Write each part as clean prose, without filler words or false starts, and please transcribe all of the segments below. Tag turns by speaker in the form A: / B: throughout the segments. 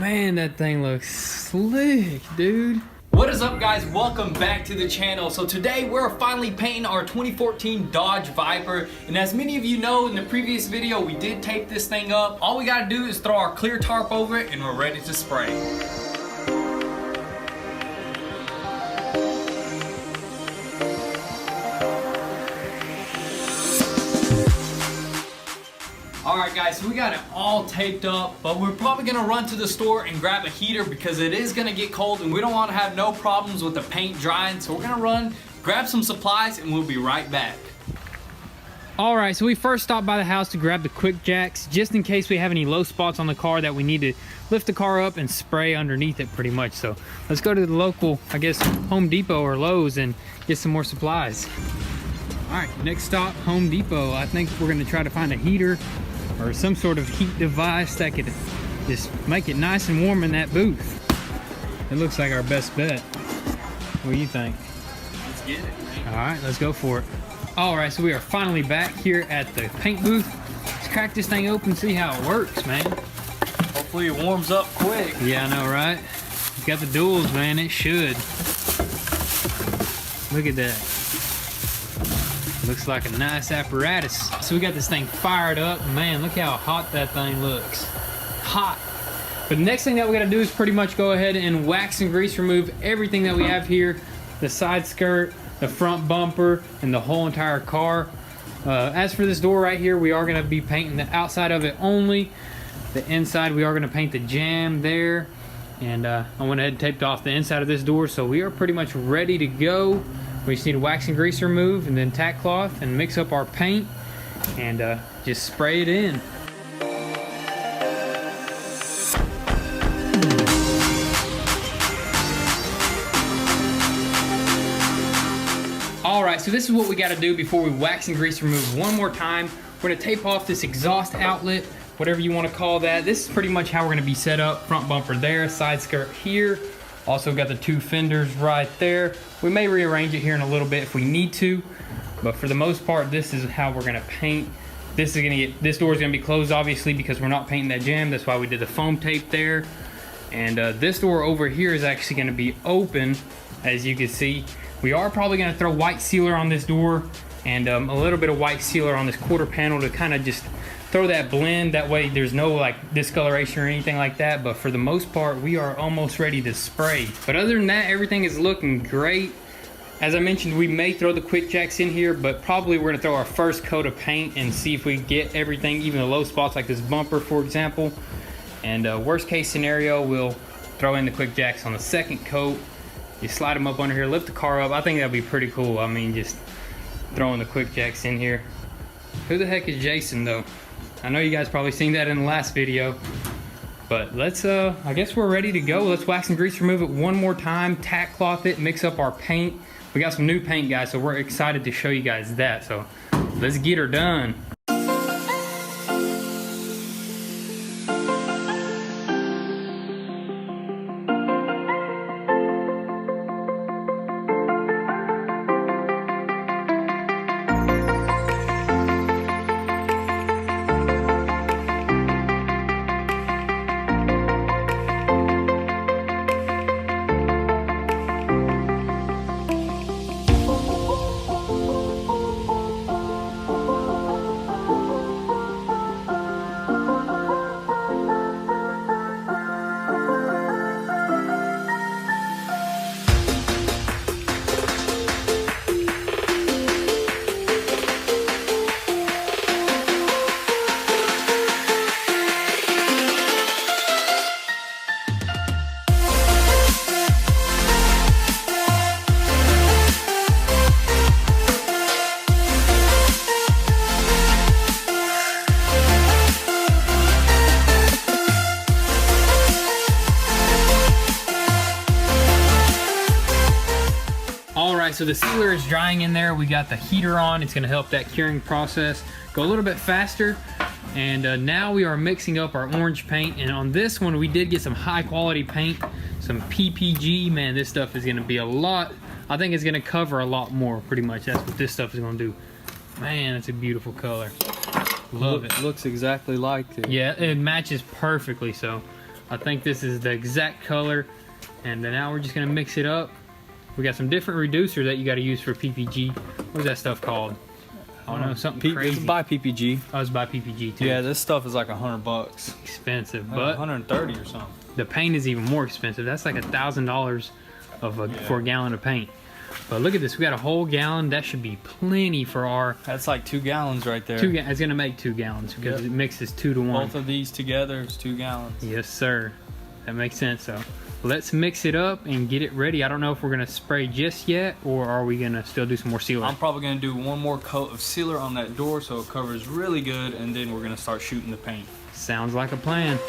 A: Man, that thing looks slick, dude.
B: What is up, guys? Welcome back to the channel. So today we're finally painting our 2014 Dodge Viper, and as many of you know, in the previous video we did tape this thing up. All we gotta do is throw our clear tarp over it and we're ready to spray. Alright guys, so we got it all taped up, but we're probably going to run to the store and grab a heater because it is going to get cold and we don't want to have no problems with the paint drying. So we're going to run, grab some supplies, and we'll be right back.
A: Alright, so we first stopped by the house to grab the quick jacks just in case we have any low spots on the car that we need to lift the car up and spray underneath it pretty much. So let's go to the local, I guess, Home Depot or Lowe's and get some more supplies. Alright, next stop, Home Depot. I think we're going to try to find a heater or some sort of heat device that could just make it nice and warm in that booth. It looks like our best bet. What do you think?
B: Let's get it, man.
A: All right, let's go for it. All right, so we are finally back here at the paint booth. Let's crack this thing open and see how it works, man.
B: Hopefully it warms up quick.
A: Yeah, I know, right? You got the duals, man, it should. Look at that. Looks like a nice apparatus. So we got this thing fired up. Man, look how hot that thing looks. Hot. But the next thing that we gotta do is pretty much go ahead and wax and grease remove everything that we have here. The side skirt, the front bumper, and the whole entire car. As for this door right here, we are gonna be painting the outside of it only. The inside, we are gonna paint the jamb there. And I went ahead and taped off the inside of this door, so we are pretty much ready to go. We just need to wax and grease remove and then tack cloth and mix up our paint and just spray it in. Alright, so this is what we got to do before we wax and grease remove one more time. We're going to tape off this exhaust outlet, whatever you want to call that. This is pretty much how we're going to be set up. Front bumper there, side skirt here. Also got the two fenders right there. We may rearrange it here in a little bit if we need to, but for the most part, this is how we're gonna paint. This door is gonna be closed obviously because we're not painting that jamb. That's why we did the foam tape there. And this door over here is actually gonna be open, as you can see. We are probably gonna throw white sealer on this door and a little bit of white sealer on this quarter panel to kind of just throw that blend. That way there's no like discoloration or anything like that, but for the most part we are almost ready to spray. But other than that, everything is looking great. As I mentioned, we may throw the quick jacks in here, but probably we're gonna throw our first coat of paint and see if we get everything, even the low spots like this bumper for example. And worst case scenario, we'll throw in the quick jacks on the second coat. You slide them up under here, lift the car up. I think that'd be pretty cool. I mean, just throwing the quick jacks in here. Who the heck is Jason though? I know you guys probably seen that in the last video, but let's, I guess we're ready to go. Let's wax and grease remove it one more time, tack cloth it, mix up our paint. We got some new paint, guys, so we're excited to show you guys that. So let's get her done. Alright, so the sealer is drying in there. We got the heater on. It's going to help that curing process go a little bit faster. And now we are mixing up our orange paint. And on this one, we did get some high quality paint, some PPG. Man, this stuff is going to be a lot. I think it's going to cover a lot more, pretty much. That's what this stuff is going to do. Man, it's a beautiful color. Love it.
C: Looks exactly like it.
A: Yeah, it matches perfectly. So I think this is the exact color. And then now we're just gonna mix it up. We got some different reducer that you gotta use for PPG. What's that stuff called? I don't know, something crazy.
C: It's by PPG.
A: I was by PPG too.
C: Yeah, this stuff is like $100.
A: Expensive,
C: Like
A: but
C: 130 or something.
A: the paint is even more expensive. That's like $1,000 for a gallon of paint. But look at this, we got a whole gallon. That should be plenty for our.
C: That's like 2 gallons right there.
A: It's gonna make 2 gallons because it mixes 2 to 1.
C: Both of these together is 2 gallons.
A: Yes, sir. That makes sense. So let's mix it up and get it ready. I don't know if we're gonna spray just yet, or are we gonna still do some more sealer?
C: I'm probably gonna do one more coat of sealer on that door so it covers really good, and then we're gonna start shooting the paint.
A: Sounds like a plan.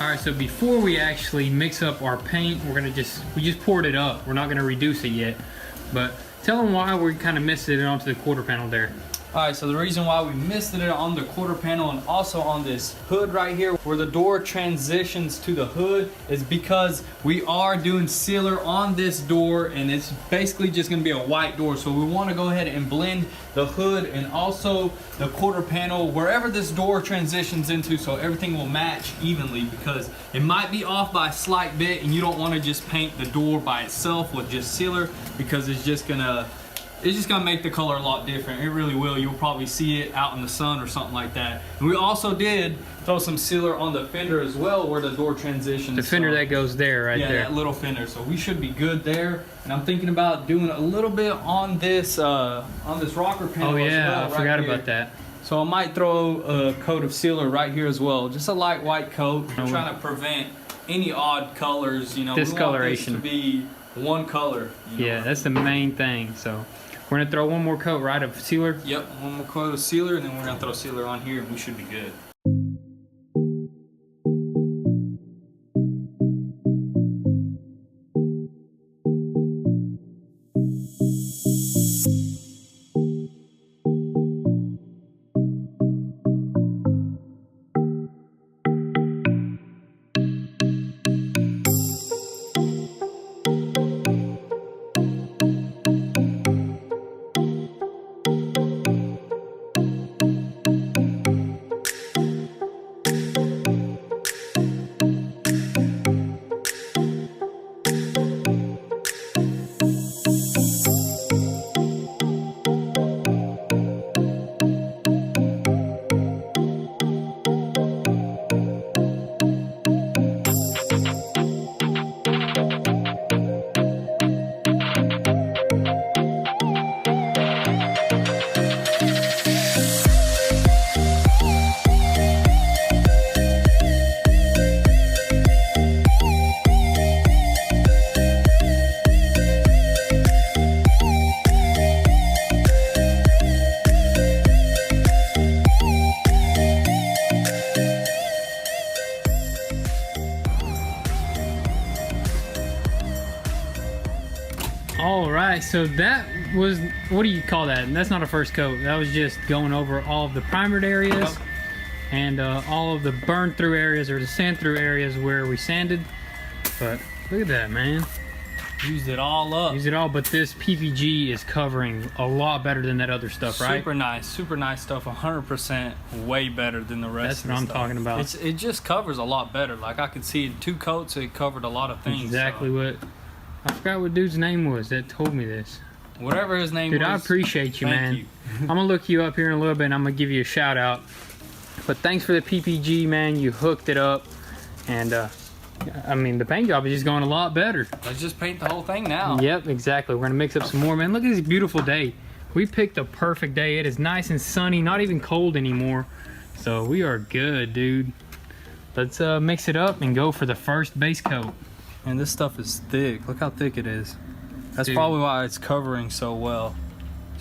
A: All right, so before we actually mix up our paint, we just poured it up. We're not gonna reduce it yet, but tell them why we kind of missed it onto the quarter panel there.
C: Alright, so the reason why we misted it on the quarter panel and also on this hood right here where the door transitions to the hood is because we are doing sealer on this door, and it's basically just going to be a white door. So we want to go ahead and blend the hood and also the quarter panel wherever this door transitions into, so everything will match evenly, because it might be off by a slight bit and you don't want to just paint the door by itself with just sealer, because it's just gonna make the color a lot different. It really will. You'll probably see it out in the sun or something like that. And we also did throw some sealer on the fender as well where the door transitions.
A: The fender that goes there, right there.
C: Yeah, that little fender. So we should be good there. And I'm thinking about doing a little bit on this rocker panel.
A: Oh yeah,
C: as well,
A: I forgot about that.
C: So I might throw a coat of sealer right here as well. Just a light white coat. I'm trying to prevent any odd colors. You know,
A: discoloration.
C: We want this to be one color. You know?
A: Yeah, that's the main thing. So we're gonna throw one more coat, right, of sealer?
C: Yep, one more coat of sealer, and then we're gonna throw sealer on here, and we should be good.
A: All right, so that was, what do you call that? That's not a first coat. That was just going over all of the primered areas and all of the burn through areas or the sand through areas where we sanded. But look at that, man.
C: Used it all up.
A: Use it all, but this PPG is covering a lot better than that other stuff, right?
C: Super nice stuff. 100% way better than the rest.
A: That's what I'm talking about.
C: It just covers a lot better. Like I could see in 2 coats, it covered a lot of things.
A: Exactly what. I forgot what dude's name was that told me this.
C: Whatever his name was.
A: Dude, I appreciate you, man.
C: You.
A: I'm gonna look you up here in a little bit and I'm gonna give you a shout out. But thanks for the PPG, man. You hooked it up, and I mean, the paint job is just going a lot better.
C: Let's just paint the whole thing now.
A: Yep, exactly. We're gonna mix up some more, man. Look at this beautiful day. We picked a perfect day. It is nice and sunny, not even cold anymore. So we are good, dude. Let's mix it up and go for the first base coat.
C: And this stuff is thick. Look how thick it is. That's
A: Dude.
C: probably why it's covering so well.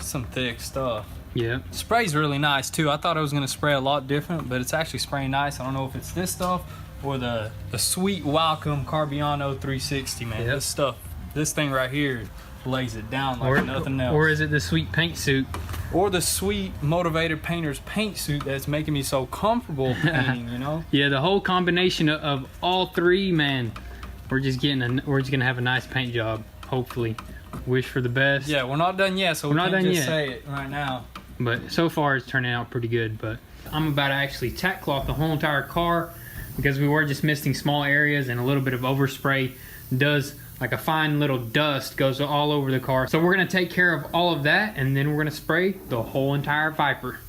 C: Some thick stuff.
A: Yeah.
C: Spray's really nice too. I thought it was gonna spray a lot different, but it's actually spraying nice. I don't know if it's this stuff or the sweet Welcome Carbiano 360, man.
A: Yep.
C: This stuff, this thing right here lays it down like nothing else.
A: Or is it the sweet paint suit?
C: Or the sweet Motivated Painter's paint suit that's making me so comfortable painting, you know?
A: Yeah, the whole combination of all three, man. We're just gonna have a nice paint job, hopefully. Wish for the best.
C: Yeah, we're not done yet, so we can't just say it right now.
A: but so far it's turning out pretty good. But I'm about to actually tack cloth the whole entire car because we were just missing small areas, and a little bit of overspray does like a fine little dust goes all over the car. So we're gonna take care of all of that, and then we're gonna spray the whole entire Viper.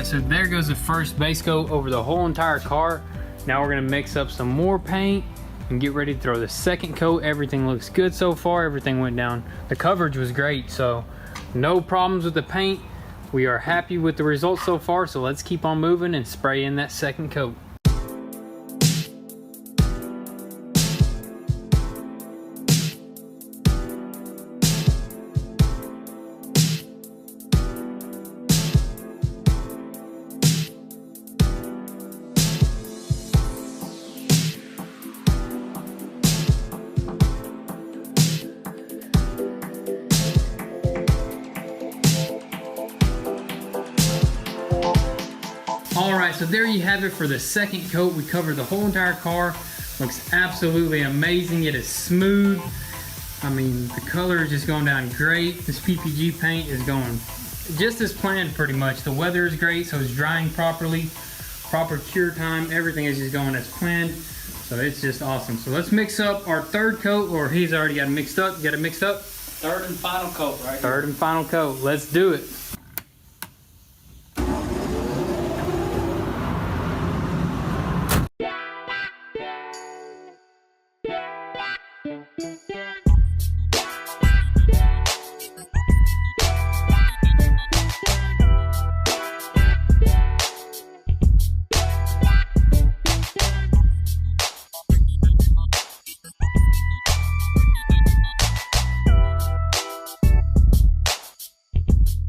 A: So there goes the first base coat over the whole entire car. Now we're gonna mix up some more paint and get ready to throw the second coat. Everything looks good so far. Everything went down. The coverage was great, so no problems with the paint. We are happy with the results so far, so let's keep on moving and spray in that second coat. Alright, so there you have it for the second coat. We covered the whole entire car. Looks absolutely amazing. It is smooth. I mean, the color is just going down great. This PPG paint is going just as planned pretty much. The weather is great, so it's drying properly. Proper cure time. Everything is just going as planned. So it's just awesome. So let's mix up our third coat, or he's already got it mixed up. You got it mixed up?
C: Third and final coat right here.
A: Third and final coat. Let's do it.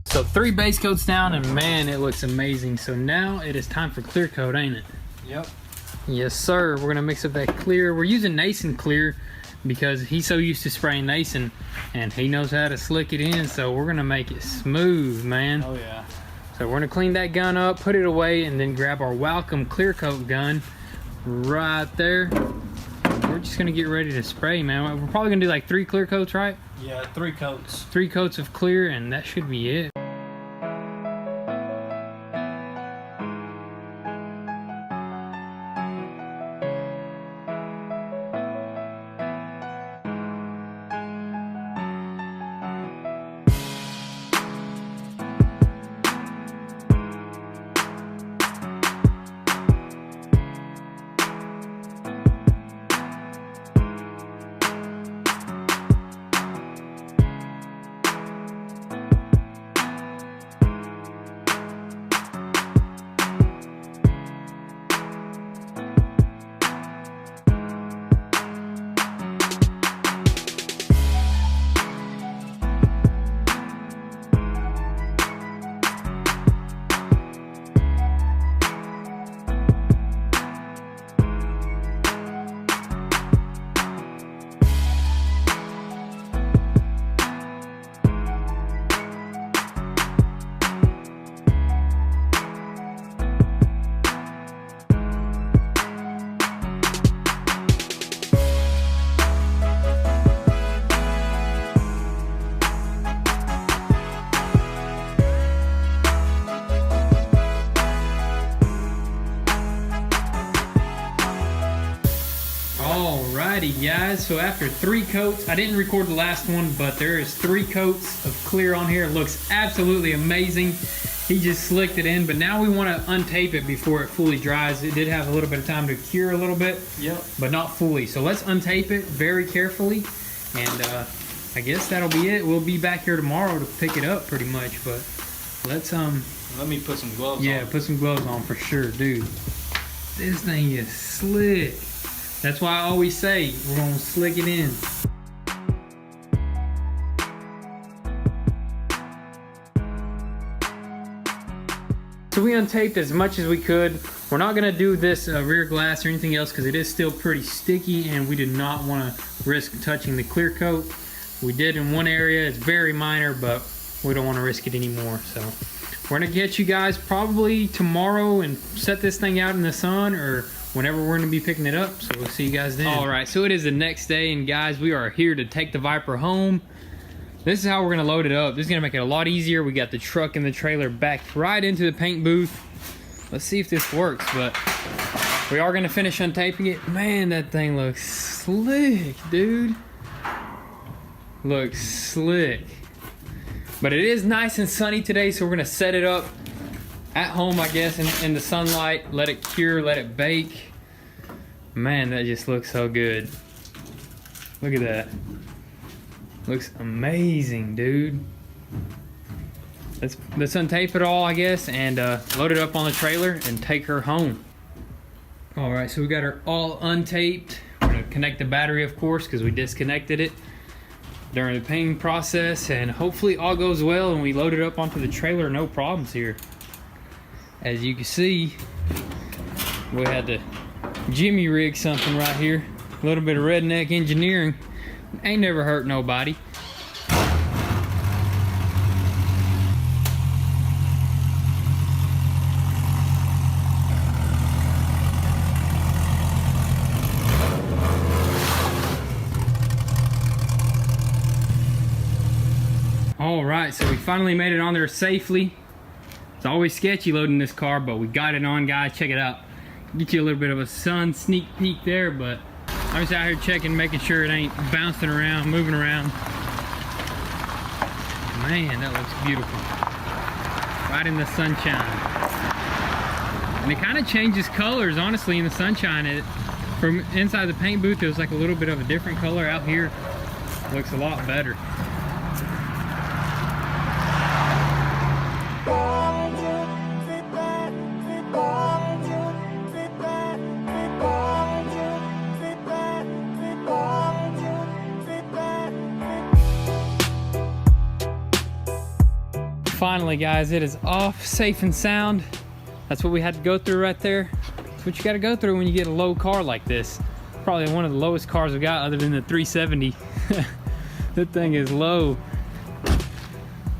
A: So 3 base coats down, and man, it looks amazing. So now it is time for clear coat, ain't it?
C: Yep.
A: Yes, sir. We're gonna mix up that clear. We're using Nason clear because he's so used to spraying Nason, and he knows how to slick it in. So we're gonna make it smooth, man.
C: Oh yeah.
A: So we're gonna clean that gun up, put it away, and then grab our Welcome clear coat gun right there. We're just gonna get ready to spray, man. We're probably gonna do like 3 clear coats, right?
C: Yeah, 3 coats.
A: 3 coats of clear, and that should be it. Alrighty guys, so after 3 coats, I didn't record the last one, but there is 3 coats of clear on here. It looks absolutely amazing. He just slicked it in, but now we want to untape it before it fully dries. It did have a little bit of time to cure a little bit,
C: Yep.
A: but not fully. So let's untape it very carefully, and I guess that'll be it. We'll be back here tomorrow to pick it up pretty much, but let's
C: Let me put some gloves on.
A: yeah, put some gloves on for sure, dude. This thing is slick. That's why I always say we're gonna slick it in. So we untaped as much as we could. We're not gonna do this rear glass or anything else because it is still pretty sticky and we did not wanna risk touching the clear coat. We did in one area, it's very minor, but we don't wanna risk it anymore. So we're gonna get you guys probably tomorrow and set this thing out in the sun or whenever we're gonna be picking it up. So we'll see you guys then. All right, so it is the next day and guys, we are here to take the Viper home. This is how we're gonna load it up. This is gonna make it a lot easier. We got the truck and the trailer backed right into the paint booth. Let's see if this works, but we are gonna finish untaping it. Man, that thing looks slick, dude. Looks slick. But it is nice and sunny today, so we're gonna set it up at home, I guess, in the sunlight, let it cure, let it bake. Man, that just looks so good. Look at that. Looks amazing, dude. Let's untape it all, I guess, and load it up on the trailer and take her home. All right, so we got her all untaped. We're gonna connect the battery, of course, because we disconnected it during the painting process, and hopefully all goes well and we load it up onto the trailer, no problems here. As you can see, we had to jimmy rig something right here. A little bit of redneck engineering. Ain't never hurt nobody. All right, so we finally made it on there safely. It's always sketchy loading this car, but we got it on, guys. Check it out. Get you a little bit of a sun sneak peek there, but I'm just out here checking, making sure it ain't bouncing around, moving around. Man, that looks beautiful. Right in the sunshine. And it kind of changes colors, honestly, in the sunshine. From inside the paint booth, it was like a little bit of a different color. Out here, it looks a lot better. Finally, guys, it is off, safe and sound. That's what we had to go through right there. That's what you got to go through when you get a low car like this. Probably one of the lowest cars we got other than the 370. That thing is low.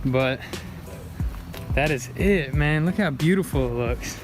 A: But that is it, man. Look how beautiful it looks.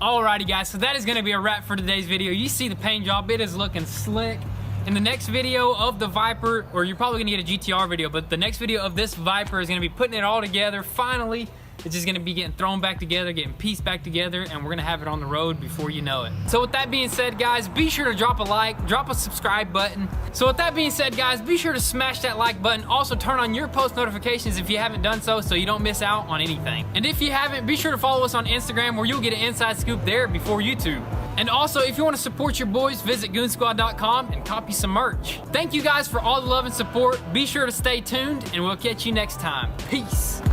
A: Alrighty, guys, so that is gonna be a wrap for today's video. You see the paint job, it is looking slick. In the next video of the Viper, or you're probably gonna get a GTR video, but the next video of this Viper is gonna be putting it all together. Finally, it's just gonna be getting thrown back together, getting pieced back together, and we're gonna have it on the road before you know it. So with that being said, guys, be sure to drop a like, drop a subscribe button. So with that being said, guys, be sure to smash that like button. Also turn on your post notifications if you haven't done so you don't miss out on anything. And if you haven't, be sure to follow us on Instagram where you'll get an inside scoop there before YouTube. And also, if you want to support your boys, visit goonsquad.com and copy some merch. Thank you guys for all the love and support. Be sure to stay tuned, and we'll catch you next time. Peace.